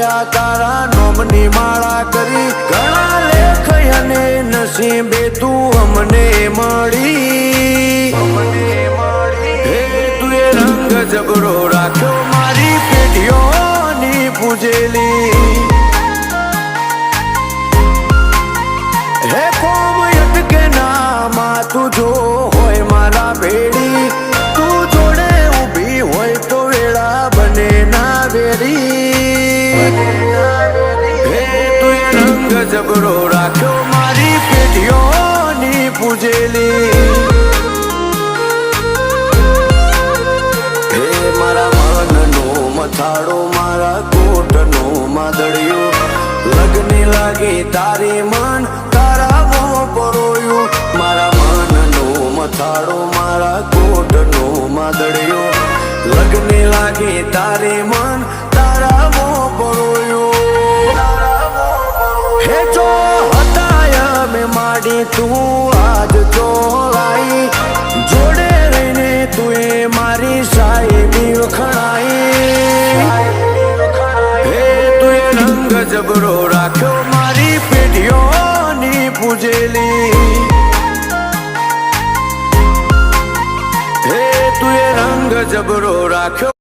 આવ્યા તારા નોમની માળા કરી ઘણા લેખ અને નસીબે તું અમને મળી હે તું એ રંગ જબરો રાખ્યો મારી પેઢીઓની પૂજેલી હે કોમ અટકે ના તું જો હોય મારા ભેડી તું જોડે ઊભી હોય તો વેળા બને ના વેરી હે તું એ રંગ જબરો રાખ્યો મારી પેઢીઓની પૂજેલી હે મારા મનનો મથાળો મારા કોટનો માદળિયો લગની લાગી તારી મન તારા મોં પરોયું મારા મનનો મથાળો મારા કોટનો માદળિયો લગની લાગી તારી મન તારા મોં પરોયું હે જો હતાય મેં માડી તું આજ ચોરાઈ જોડે રહીને તું એ મારી સાહેબી વખણાઈ હે તું એ રંગ જબરો રાખ્યો મારી પેઢીઓની પૂજેલી હે તું એ રંગ જબરો રાખ્યો